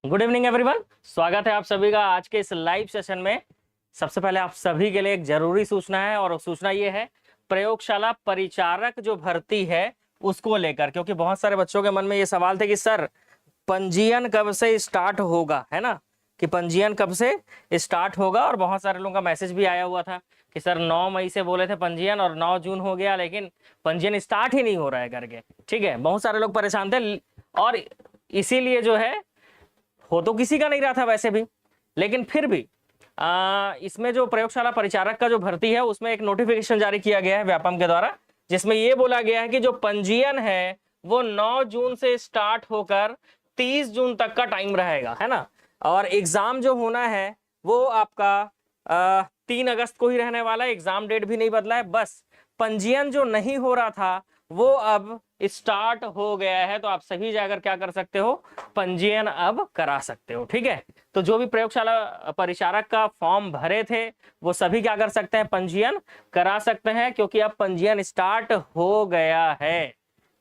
Good evening everyone, स्वागत है आप सभी का आज के इस लाइव सेशन में। सबसे पहले आप सभी के लिए एक जरूरी सूचना है और सूचना ये है प्रयोगशाला परिचारक जो भर्ती है उसको लेकर, क्योंकि बहुत सारे बच्चों के मन में ये सवाल थे कि सर पंजीयन कब से स्टार्ट होगा, है ना, कि पंजीयन कब से स्टार्ट होगा। और बहुत सारे लोगों का मैसेज भी आया हुआ था कि सर 9 मई से बोले थे पंजीयन और 9 जून हो गया, लेकिन पंजीयन स्टार्ट ही नहीं हो रहा है करके। ठीक है, बहुत सारे लोग परेशान थे और इसीलिए जो है हो तो किसी का नहीं रहा था वैसे भी, लेकिन फिर भी इसमें जो प्रयोगशाला परिचारक का जो भर्ती है उसमें एक नोटिफिकेशन जारी किया गया है व्यापम के द्वारा, जिसमें ये बोला गया है कि जो पंजीयन है वो 9 जून से स्टार्ट होकर 30 जून तक का टाइम रहेगा, है ना। और एग्जाम जो होना है वो आपका 3 अगस्त को ही रहने वाला है। एग्जाम डेट भी नहीं बदला है, बस पंजीयन जो नहीं हो रहा था वो अब स्टार्ट हो गया है। तो आप सभी जाकर क्या कर सकते हो, पंजीयन अब करा सकते हो। ठीक है, तो जो भी प्रयोगशाला परिचारक का फॉर्म भरे थे वो सभी क्या कर सकते हैं, पंजीयन करा सकते हैं, क्योंकि अब पंजीयन स्टार्ट हो गया है।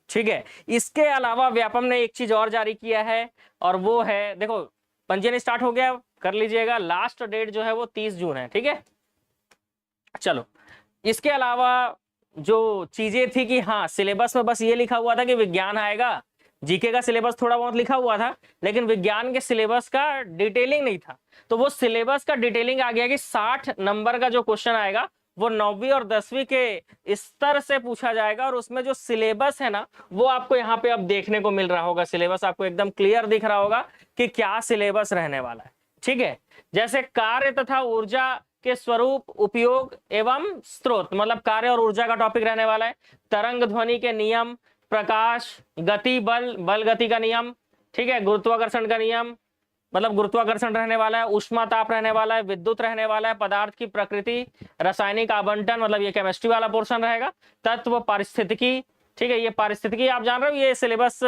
ठीक है, इसके अलावा व्यापम ने एक चीज और जारी किया है और वो है, देखो पंजीयन स्टार्ट हो गया, कर लीजिएगा, लास्ट डेट जो है वो 30 जून है। ठीक है, चलो इसके अलावा जो चीजें थी कि हाँ सिलेबस में बस ये लिखा हुआ था कि विज्ञान आएगा, जीके का सिलेबस थोड़ा बहुत लिखा हुआ था, लेकिन विज्ञान के सिलेबस का डिटेलिंग नहीं था। तो वो सिलेबस का डिटेलिंग आ गया कि 60 नंबर का जो क्वेश्चन आएगा वो 9वीं और 10वीं के स्तर से पूछा जाएगा। और उसमें जो सिलेबस है ना वो आपको यहाँ पे अब देखने को मिल रहा होगा, सिलेबस आपको एकदम क्लियर दिख रहा होगा कि क्या सिलेबस रहने वाला है। ठीक है, जैसे कार्य तथा ऊर्जा के स्वरूप, उपयोग एवं स्रोत, मतलब कार्य और ऊर्जा का टॉपिक रहने वाला है। तरंग ध्वनि के नियम, प्रकाश गति, बल, बल गति का नियम, ठीक है, गुरुत्वाकर्षण का नियम, मतलब गुरुत्वाकर्षण रहने वाला है, उष्मा ताप रहने वाला है, विद्युत रहने वाला है, पदार्थ की प्रकृति, रासायनिक आवंटन, मतलब ये केमिस्ट्री वाला पोर्शन रहेगा, तत्व, पारिस्थितिकी। ठीक है, ये पारिस्थितिकी आप जान रहे हो, ये सिलेबस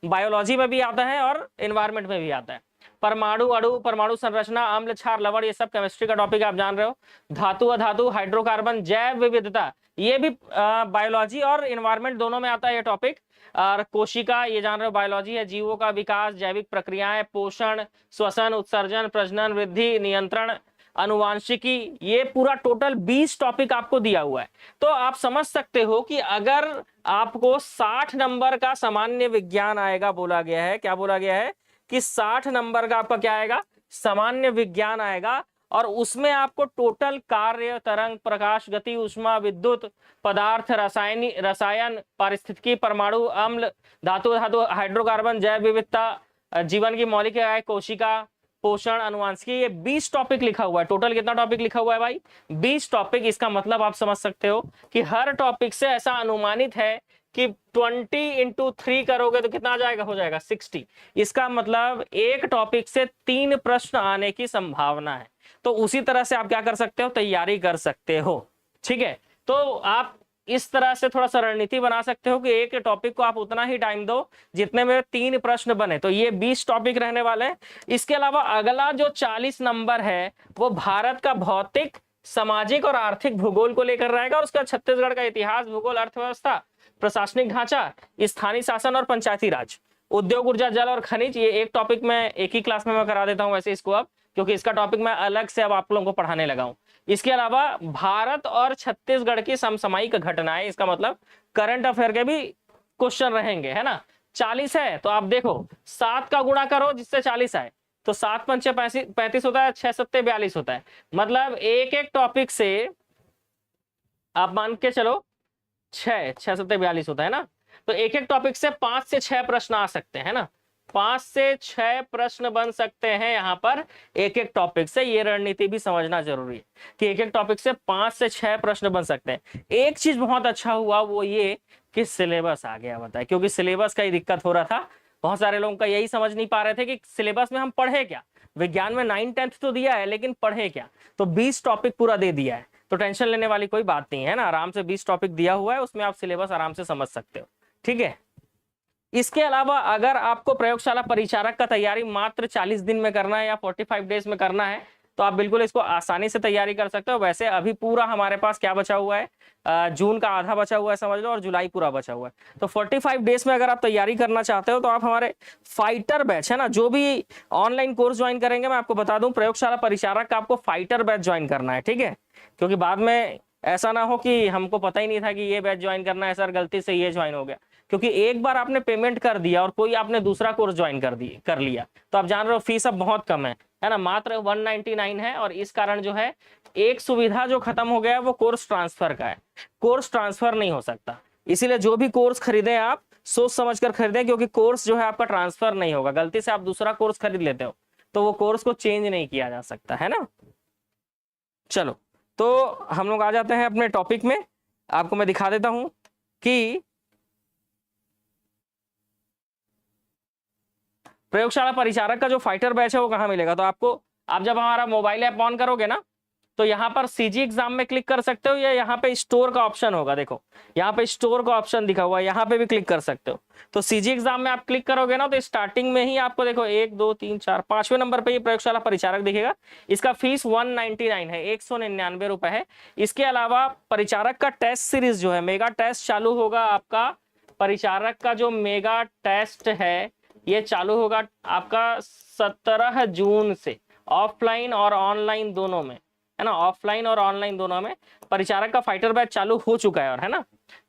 बायोलॉजी में भी आता है और एनवायरमेंट में भी आता है। परमाणु, अणु, परमाणु संरचना, अम्ल, क्षार, लवण, ये सब केमिस्ट्री का टॉपिक आप जान रहे हो। धातु, अधातु, हाइड्रोकार्बन, जैव विविधता, ये भी बायोलॉजी और एनवायरमेंट दोनों में आता है ये टॉपिक। और कोशिका, ये जान रहे हो बायोलॉजी है। जीवों का विकास, जैविक प्रक्रियाएं, पोषण, श्वसन, उत्सर्जन, प्रजनन, वृद्धि, नियंत्रण, अनुवांशिकी, ये पूरा टोटल 20 टॉपिक आपको दिया हुआ है। तो आप समझ सकते हो कि अगर आपको 60 नंबर का सामान्य विज्ञान आएगा, बोला गया है, क्या बोला गया है कि 60 नंबर का आपका क्या आएगा, सामान्य विज्ञान आएगा, और उसमें आपको टोटल कार्य, तरंग, प्रकाश, गति, उष्मा, विद्युत, पदार्थ, रसायन, पारिस्थितिकी, परमाणु, अम्ल, धातु, हाइड्रोकार्बन, जैव विविधता, जीवन की मौलिक इकाई, कोशिका, पोषण, अनुवांशिकी, ये 20 टॉपिक लिखा हुआ है। टोटल कितना टॉपिक लिखा हुआ है भाई, 20 टॉपिक। इसका मतलब आप समझ सकते हो कि हर टॉपिक से ऐसा अनुमानित है कि 20 into 3 करोगे तो कितना आ जाएगा, हो जाएगा 60। इसका मतलब एक टॉपिक से 3 प्रश्न आने की संभावना है। तो उसी तरह से आप क्या कर सकते हो, तैयारी कर सकते हो। ठीक है, तो आप इस तरह से थोड़ा सा रणनीति बना सकते हो कि एक टॉपिक को आप उतना ही टाइम दो जितने में 3 प्रश्न बने। तो ये 20 टॉपिक रहने वाले हैं। इसके अलावा अगला जो 40 नंबर है वो भारत का भौतिक, सामाजिक और आर्थिक भूगोल को लेकर रहेगा, और उसका छत्तीसगढ़ का इतिहास, भूगोल, अर्थव्यवस्था, प्रशासनिक ढांचा, स्थानीय शासन और पंचायती राज, उद्योग, ऊर्जा, जल और खनिज। ये एक टॉपिक में एक ही क्लास में मैं करा देता हूं वैसे इसको अब, क्योंकि इसका टॉपिक मैं अलग से अब आप लोगों को पढ़ाने लगा हूं। इसके अलावा भारत और छत्तीसगढ़ की समसामयिक घटनाएं, इसका मतलब करंट अफेयर के भी क्वेश्चन रहेंगे, है ना। 40 है तो आप देखो 7 का गुणा करो जिससे 40 आए, तो 7 पंचे 35 होता है, 6 सत्ते 42 होता है। मतलब एक एक टॉपिक से आप मान के चलो 6 सत्ते 42 होता है ना, तो एक एक टॉपिक से 5 से 6 प्रश्न आ सकते हैं ना, 5 से 6 प्रश्न बन सकते हैं यहाँ पर एक एक टॉपिक से। ये रणनीति भी समझना जरूरी है कि एक एक टॉपिक से 5 से 6 प्रश्न बन सकते हैं। एक चीज बहुत अच्छा हुआ वो ये कि सिलेबस आ गया, बताए, क्योंकि सिलेबस का ही दिक्कत हो रहा था। बहुत सारे लोगों का यही समझ नहीं पा रहे थे कि सिलेबस में हम पढ़े क्या। विज्ञान में 9th 10th तो दिया है लेकिन पढ़े क्या, तो 20 टॉपिक पूरा दे दिया है, तो टेंशन लेने वाली कोई बात नहीं है ना। आराम से 20 टॉपिक दिया हुआ है, उसमें आप सिलेबस आराम से समझ सकते हो। ठीक है, इसके अलावा अगर आपको प्रयोगशाला परिचारक का तैयारी मात्र 40 दिन में करना है या 45 डेज में करना है, तो आप बिल्कुल इसको आसानी से तैयारी कर सकते हो। वैसे अभी पूरा हमारे पास क्या बचा हुआ है, जून का आधा बचा हुआ है समझ लो, और जुलाई पूरा बचा हुआ है। तो 45 डेज में अगर आप तैयारी करना चाहते हो तो आप हमारे फाइटर बैच है ना, जो भी ऑनलाइन कोर्स ज्वाइन करेंगे, मैं आपको बता दूं प्रयोगशाला परिचारक का आपको फाइटर बैच ज्वाइन करना है, ठीक है। क्योंकि बाद में ऐसा ना हो कि हमको पता ही नहीं था कि ये बैच ज्वाइन करना है सर, गलती से ये ज्वाइन हो गया। क्योंकि एक बार आपने पेमेंट कर दिया और कोई आपने दूसरा कोर्स ज्वाइन कर लिया, तो आप जान रहे हो फीस अब बहुत कम है ना, मात्र 199 है। और इस कारण जो है एक सुविधा जो खत्म हो गया है वो कोर्स ट्रांसफर का है। कोर्स ट्रांसफर नहीं हो सकता, इसीलिए जो भी कोर्स खरीदे आप सोच समझ कर खरीदें, क्योंकि कोर्स जो है आपका ट्रांसफर नहीं होगा। गलती से आप दूसरा कोर्स खरीद लेते हो तो वो कोर्स को चेंज नहीं किया जा सकता है ना। चलो, तो हम लोग आ जाते हैं अपने टॉपिक में। आपको मैं दिखा देता हूं कि प्रयोगशाला परिचारक का जो फाइटर बैच है वो कहां मिलेगा। तो आपको, आप जब हमारा मोबाइल ऐप ऑन करोगे ना, तो यहाँ पर सीजी एग्जाम में क्लिक कर सकते हो, या यहाँ पे स्टोर का ऑप्शन होगा, देखो यहाँ पे स्टोर का ऑप्शन दिखा हुआ है, यहाँ पे भी क्लिक कर सकते हो। तो सीजी एग्जाम में आप क्लिक करोगे ना, तो स्टार्टिंग में ही आपको देखो 1 2 3 4 5वें नंबर पे ये प्रयोगशाला परिचारक दिखेगा। इसका फीस 199 है, 199 रुपए है। इसके अलावा परिचारक का टेस्ट सीरीज जो है, मेगा टेस्ट चालू होगा आपका। परिचारक का जो मेगा टेस्ट है ये चालू होगा आपका 17 जून से, ऑफलाइन और ऑनलाइन दोनों में, है ना, ऑफलाइन और ऑनलाइन दोनों में परिचारक का फाइटर बैच चालू हो चुका है। और है ना,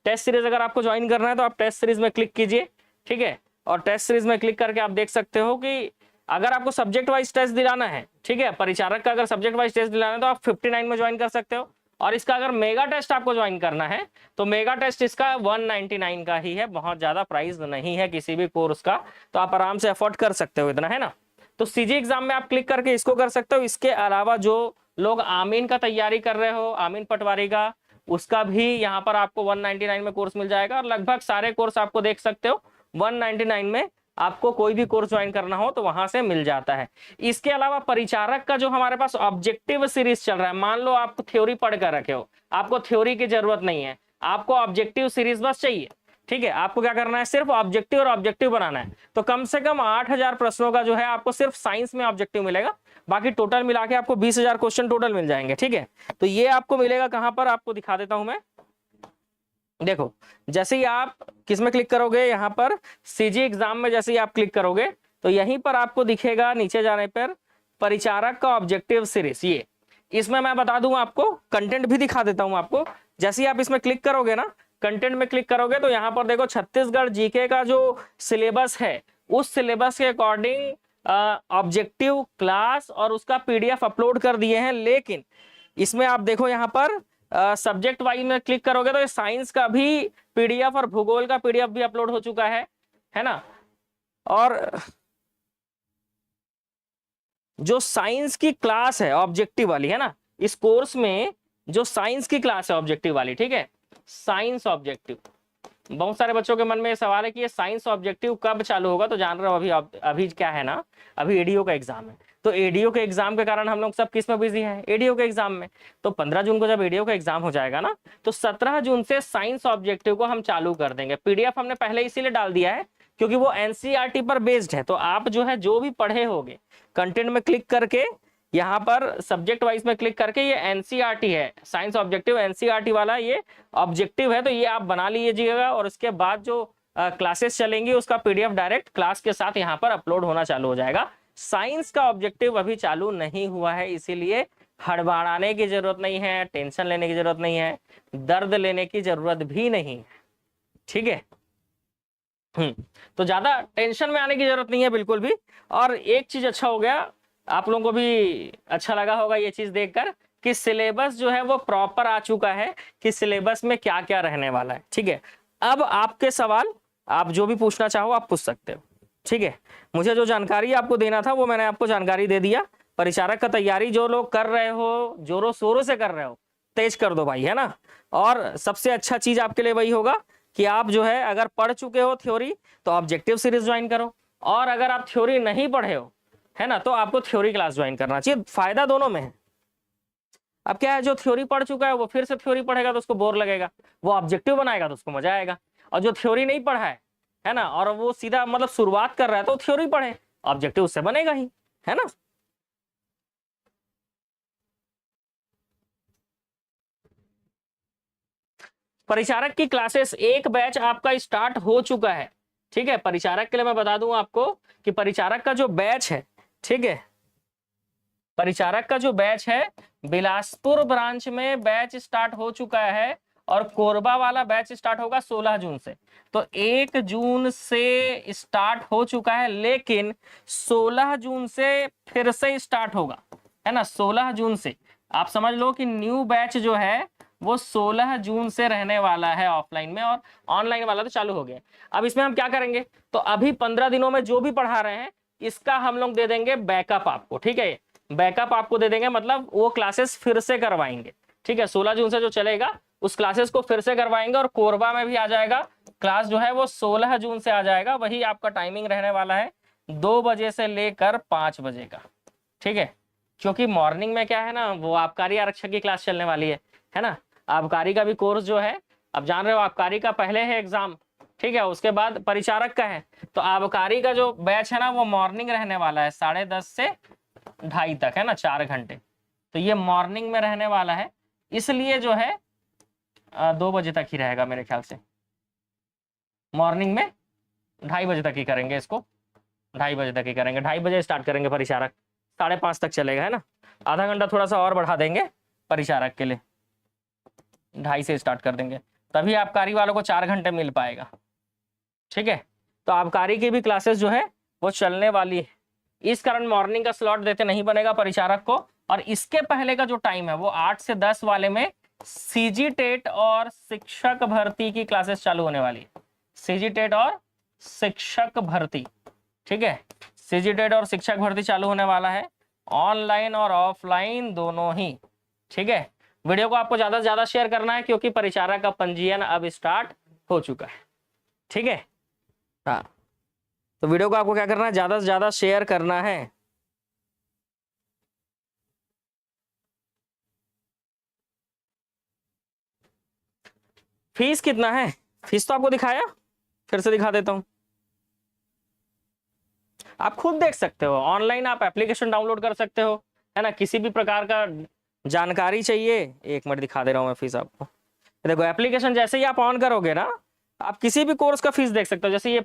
टेस्ट सीरीज अगर आपको ज्वाइन करना है तो आप टेस्ट सीरीज में क्लिक कीजिए, ठीक है। और टेस्ट सीरीज में क्लिक करके आप देख सकते हो कि अगर आपको सब्जेक्ट वाइज टेस्ट दिलाना है, ठीक है, परिचारक का अगर सब्जेक्ट वाइज टेस्ट दिलाना है तो आप 59 में ज्वाइन कर सकते हो। और इसका अगर मेगा टेस्ट आपको ज्वाइन करना है तो मेगा टेस्ट इसका 199 का ही है, बहुत ज्यादा प्राइस नहीं है किसी भी कोर्स का, तो आप आराम से अफोर्ड कर सकते हो इतना, है ना। तो सीजी एग्जाम में आप क्लिक करके इसको कर सकते हो। इसके अलावा जो लोग आमीन का तैयारी कर रहे हो, आमीन पटवारी का, उसका भी यहाँ पर आपको 199 में कोर्स मिल जाएगा। और लगभग सारे कोर्स आपको देख सकते हो 199 में आपको कोई भी कोर्स ज्वाइन करना हो तो वहां से मिल जाता है। इसके अलावा परिचारक का जो हमारे पास ऑब्जेक्टिव सीरीज चल रहा है, मान लो आप थ्योरी पढ़ कर रखे हो, आपको थ्योरी की जरूरत नहीं है, आपको ऑब्जेक्टिव सीरीज बस चाहिए, ठीक है। आपको क्या करना है, सिर्फ ऑब्जेक्टिव और ऑब्जेक्टिव बनाना है। तो कम से कम 8000 प्रश्नों का जो है आपको सिर्फ साइंस में ऑब्जेक्टिव मिलेगा, बाकी टोटल मिला के आपको 20,000 क्वेश्चन टोटल मिल जाएंगे, ठीक है। तो ये आपको मिलेगा कहां पर, आपको दिखा देता हूं मैं। देखो, जैसे ही आप किस में क्लिक करोगे, यहाँ पर सीजी एग्जाम में जैसे ही आप क्लिक करोगे तो यहीं पर आपको दिखेगा नीचे जाने पर परिचारक का ऑब्जेक्टिव सीरीज। ये इसमें मैं बता दूं आपको, कंटेंट भी दिखा देता हूं आपको। जैसे ही आप इसमें क्लिक करोगे ना, कंटेंट में क्लिक करोगे तो यहाँ पर देखो छत्तीसगढ़ जीके का जो सिलेबस है उस सिलेबस के अकॉर्डिंग ऑब्जेक्टिव क्लास और उसका पीडीएफ अपलोड कर दिए हैं। लेकिन इसमें आप देखो यहाँ पर सब्जेक्ट वाइज में क्लिक करोगे तो ये साइंस का भी पीडीएफ और भूगोल का पीडीएफ भी अपलोड हो चुका है ना। और जो साइंस की क्लास है ऑब्जेक्टिव वाली, है ना, इस कोर्स में जो साइंस की क्लास है ऑब्जेक्टिव वाली, ठीक है, साइंस ऑब्जेक्टिव, बहुत सारे बच्चों के मन में ये सवाल है कि ये साइंस ऑब्जेक्टिव कब चालू होगा। तो जान रहे हो अभी क्या है ना, अभी एडीओ का एग्जाम है, तो एडीओ के एग्जाम के कारण हम लोग सब किस में बिजी हैं, एडीओ के एग्जाम में। तो 15 जून को जब एडीओ का एग्जाम हो जाएगा ना, तो 17 जून से साइंस ऑब्जेक्टिव को हम चालू कर देंगे। पीडीएफ हमने पहले इसीलिए डाल दिया है क्योंकि वो एनसीईआरटी पर बेस्ड है। तो आप जो है जो भी पढ़े होगे, कंटेंट में क्लिक करके यहाँ पर सब्जेक्ट वाइज में क्लिक करके, ये एनसीईआरटी है, साइंस ऑब्जेक्टिव एनसीईआरटी वाला ये ऑब्जेक्टिव है, तो ये आप बना लीजिएगा। और उसके बाद जो क्लासेस चलेंगी उसका पीडीएफ डायरेक्ट क्लास के साथ यहाँ पर अपलोड होना चालू हो जाएगा। साइंस का ऑब्जेक्टिव अभी चालू नहीं हुआ है, इसीलिए हड़बड़ाने की जरूरत नहीं है, टेंशन लेने की जरूरत नहीं है, दर्द लेने की जरूरत भी नहीं है, ठीक है। तो ज्यादा टेंशन में आने की जरूरत नहीं है बिल्कुल भी। और एक चीज अच्छा हो गया, आप लोगों को भी अच्छा लगा होगा ये चीज देखकर कि सिलेबस जो है वो प्रॉपर आ चुका है कि सिलेबस में क्या क्या रहने वाला है, ठीक है। अब आपके सवाल आप जो भी पूछना चाहो आप पूछ सकते हो, ठीक है। मुझे जो जानकारी आपको देना था वो मैंने आपको जानकारी दे दिया। परिचारक का तैयारी जो लोग कर रहे हो, जोरों शोरों से कर रहे हो, तेज कर दो भाई, है ना। और सबसे अच्छा चीज आपके लिए वही होगा कि आप जो है अगर पढ़ चुके हो थ्योरी तो ऑब्जेक्टिव सीरीज ज्वाइन करो, और अगर आप थ्योरी नहीं पढ़े हो, है ना, तो आपको थ्योरी क्लास ज्वाइन करना चाहिए। फायदा दोनों में है। अब क्या है, जो थ्योरी पढ़ चुका है वो फिर से थ्योरी पढ़ेगा तो उसको बोर लगेगा, वो ऑब्जेक्टिव बनाएगा तो उसको मजा आएगा। और जो थ्योरी नहीं पढ़ा है ना, और वो सीधा मतलब शुरुआत कर रहा है तो थ्योरी पढ़े, ऑब्जेक्टिव उससे बनेगा ही, है ना। परिचारक की क्लासेस एक बैच आपका स्टार्ट हो चुका है। ठीक है, परिचारक के लिए मैं बता दूं आपको कि परिचारक का जो बैच है, ठीक है, परिचारक का जो बैच है बिलासपुर ब्रांच में बैच स्टार्ट हो चुका है और कोरबा वाला बैच स्टार्ट होगा 16 जून से। तो 1 जून से स्टार्ट हो चुका है, लेकिन 16 जून से फिर से स्टार्ट होगा, है ना। 16 जून से आप समझ लो कि न्यू बैच जो है वो 16 जून से रहने वाला है ऑफलाइन में, और ऑनलाइन वाला तो चालू हो गया। अब इसमें हम क्या करेंगे, तो अभी 15 दिनों में जो भी पढ़ा रहे हैं इसका हम लोग दे देंगे बैकअप आपको। ठीक है, बैकअप आपको दे देंगे, मतलब वो क्लासेस फिर से करवाएंगे। ठीक है, 16 जून से जो चलेगा उस क्लासेस को फिर से करवाएंगे, और कोरबा में भी आ जाएगा क्लास जो है वो 16 जून से आ जाएगा। वही आपका टाइमिंग रहने वाला है 2 बजे से लेकर 5 बजे का। ठीक है, क्योंकि मॉर्निंग में क्या है ना, वो आबकारी आरक्षक की क्लास चलने वाली है ना। आबकारी का भी कोर्स जो है, अब जान रहे हो आबकारी का पहले है एग्जाम, ठीक है, उसके बाद परिचारक का है। तो आबकारी का जो बैच है ना वो मॉर्निंग रहने वाला है 10:30 से 2:30 तक, है ना, 4 घंटे। तो ये मॉर्निंग में रहने वाला है, इसलिए जो है 2 बजे तक ही रहेगा मेरे ख्याल से। मॉर्निंग में 2:30 बजे तक ही करेंगे इसको, 2:30 बजे तक ही करेंगे, 2:30 बजे स्टार्ट करेंगे परिचारक, 5:30 तक चलेगा, है ना। आधा घंटा थोड़ा सा और बढ़ा देंगे परिचारक के लिए, 2:30 से स्टार्ट कर देंगे, तभी आबकारी वालों को 4 घंटे मिल पाएगा। ठीक है, तो आबकारी की भी क्लासेस जो है वो चलने वाली है, इस कारण मॉर्निंग का स्लॉट देते नहीं बनेगा परिचारक को। और इसके पहले का जो टाइम है वो 8 से 10 वाले में सीजी टेट और शिक्षक भर्ती की क्लासेस चालू होने वाली है। सीजी टेट और शिक्षक भर्ती, ठीक है, सीजी टेट और शिक्षक भर्ती चालू होने वाला है, ऑनलाइन और ऑफलाइन दोनों ही। ठीक है, वीडियो को आपको ज्यादा से ज्यादा शेयर करना है क्योंकि परिचारक का पंजीयन अब स्टार्ट हो चुका है। ठीक है, हाँ, तो वीडियो को आपको क्या करना है, ज्यादा से ज्यादा शेयर करना है। फीस कितना है, फीस तो आपको दिखाया, फिर से दिखा देता हूं, आप खुद देख सकते हो। ऑनलाइन आप एप्लीकेशन डाउनलोड कर सकते हो, है ना। किसी भी प्रकार का जानकारी चाहिए, 1 मिनट दिखा दे रहा हूं मैं फीस आपको। देखो एप्लीकेशन जैसे ही आप ऑन करोगे ना, आप किसी भी कोर्स का फीस देख सकते हो। जैसे ये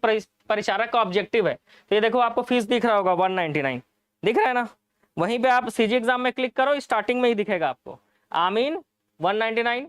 परिचारक का ऑब्जेक्टिव है, तो ये देखो आपको फीस दिख रहा होगा 199, दिख रहा है ना। वहीं पे आप सीजी एग्जाम में क्लिक करो, स्टार्टिंग में ही दिखेगा आपको आमीन 199।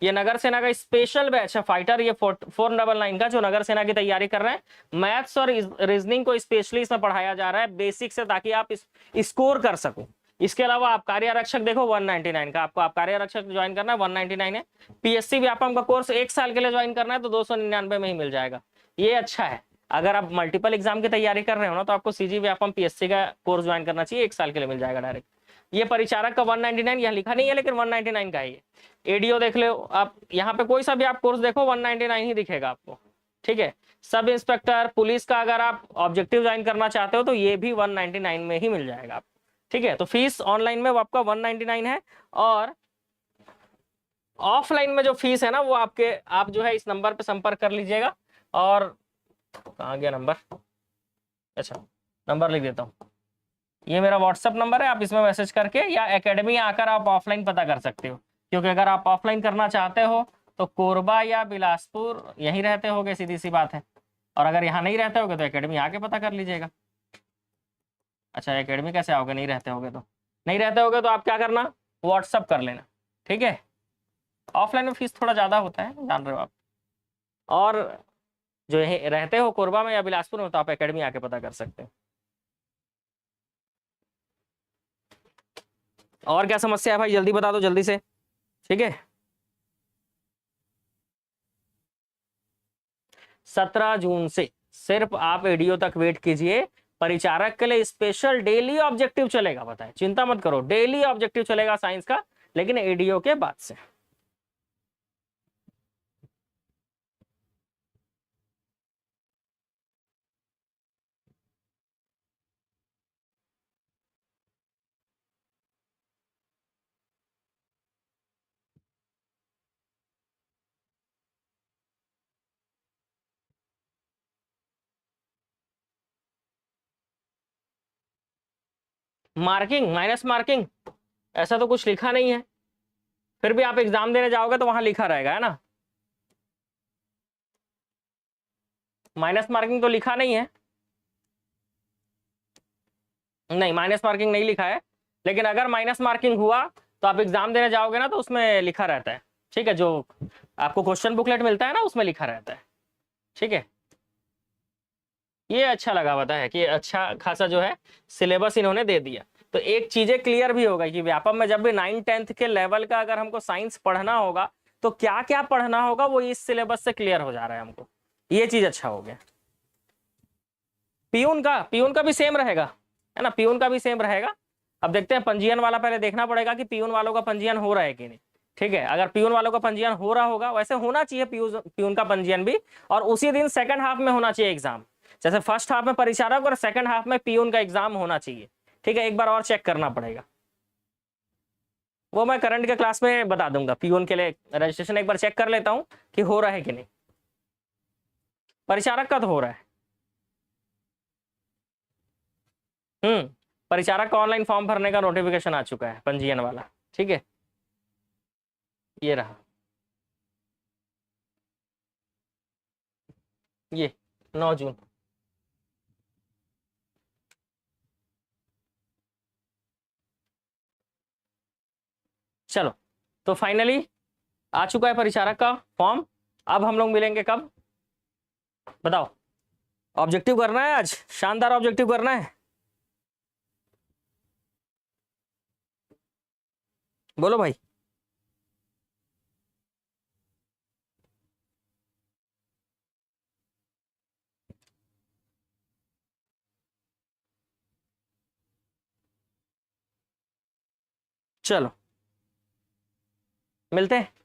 ये नगर सेना का स्पेशल बैच है फाइटर, ये 499 का, जो नगर सेना की तैयारी कर रहे हैं। मैथ्स और रीजनिंग को स्पेशली इसमें पढ़ाया जा रहा है बेसिक से, ताकि आप स्कोर कर सको। इसके अलावा आबकारी आरक्षक देखो 199 का, आपको आबकारी आरक्षक ज्वाइन करना है 199 है। पीएससी व्यापम का कोर्स 1 साल के लिए ज्वाइन करना है तो 299 में ही मिल जाएगा। ये अच्छा है, अगर आप मल्टीपल एग्जाम की तैयारी कर रहे हो ना, तो आपको सीजी व्यापम पीएससी का कोर्स ज्वाइन करना चाहिए, 1 साल के लिए मिल जाएगा डायरेक्ट। ये परिचारक का 199 यहाँ लिखा नहीं है, लेकिन 199 का है ये। एडीओ देख लो आप, यहाँ पे कोई सा भी आप कोर्स देखो 199 ही दिखेगा आपको। ठीक है, सब इंस्पेक्टर पुलिस का अगर आप ऑब्जेक्टिव ज्वाइन करना चाहते हो तो ये भी 199 में ही मिल जाएगा आपको। ठीक है, तो फीस ऑनलाइन में वो आपका 199 है, और ऑफलाइन में जो फीस है ना वो आपके, आप जो है इस नंबर पे संपर्क कर लीजिएगा। और कहाँ गया नंबर, अच्छा नंबर लिख देता हूँ, ये मेरा व्हाट्सअप नंबर है, आप इसमें मैसेज करके या एकेडमी आकर आप ऑफलाइन पता कर सकते हो। क्योंकि अगर आप ऑफलाइन करना चाहते हो तो कोरबा या बिलासपुर यहीं रहते होगे, सीधी सी बात है। और अगर यहाँ नहीं रहते होगे तो एकेडमी आके पता कर लीजिएगा। अच्छा एकेडमी कैसे आओगे, नहीं रहते होगे तो, नहीं रहते होगे तो आप क्या करना, व्हाट्सअप कर लेना। ठीक है, ऑफलाइन में फीस थोड़ा ज़्यादा होता है, जान रहे हो आप। और जो रहते हो कोरबा में या बिलासपुर में तो आप एकेडमी आके पता कर सकते हो। और क्या समस्या है भाई, जल्दी बता दो जल्दी से। ठीक है, 17 जून से सिर्फ आप एडीओ तक वेट कीजिए। परिचारक के लिए स्पेशल डेली ऑब्जेक्टिव चलेगा, बताए चिंता मत करो, डेली ऑब्जेक्टिव चलेगा साइंस का, लेकिन एडीओ के बाद से। मार्किंग माइनस मार्किंग ऐसा तो कुछ लिखा नहीं है, फिर भी आप एग्जाम देने जाओगे तो वहां लिखा रहेगा, है ना। माइनस मार्किंग तो लिखा नहीं है, नहीं माइनस मार्किंग नहीं लिखा है, लेकिन अगर माइनस मार्किंग हुआ तो आप एग्जाम देने जाओगे ना तो उसमें लिखा रहता है, ठीक है, जो आपको क्वेश्चन बुकलेट मिलता है ना उसमें लिखा रहता है, ठीक है। ये अच्छा लगा पता है कि अच्छा खासा जो है सिलेबस इन्होंने दे दिया। तो एक चीजें क्लियर भी होगा कि व्यापम में जब भी 9th-10th के लेवल का अगर हमको साइंस पढ़ना होगा तो क्या क्या पढ़ना होगा वो इस सिलेबस से क्लियर हो जा रहा है हमको, ये चीज अच्छा हो गया। पियून का भी सेम रहेगा, है ना, पियून का भी सेम रहेगा। अब देखते हैं पंजीयन वाला, पहले देखना पड़ेगा कि पियून वालों का पंजीयन हो रहा है कि नहीं, ठीक है। अगर पियून वालों का पंजीयन हो रहा होगा, वैसे होना चाहिए पियून का पंजीयन भी, और उसी दिन सेकंड हाफ में होना चाहिए एग्जाम, जैसे फर्स्ट हाफ में परिचारक और सेकंड हाफ में पियून का एग्जाम होना चाहिए, ठीक है। एक बार और चेक करना पड़ेगा, वो मैं करंट के क्लास में बता दूंगा। पियून के लिए रजिस्ट्रेशन एक बार चेक कर लेता हूँ कि हो रहा है कि नहीं। परिचारक का तो हो रहा है, परिचारक का ऑनलाइन फॉर्म भरने का नोटिफिकेशन आ चुका है, पंजीयन वाला, ठीक है, ये रहा, ये 9 जून। चलो, तो फाइनली आ चुका है परिचारक का फॉर्म। अब हम लोग मिलेंगे कब, बताओ। ऑब्जेक्टिव करना है आज, शानदार ऑब्जेक्टिव करना है, बोलो भाई। चलो मिलते हैं।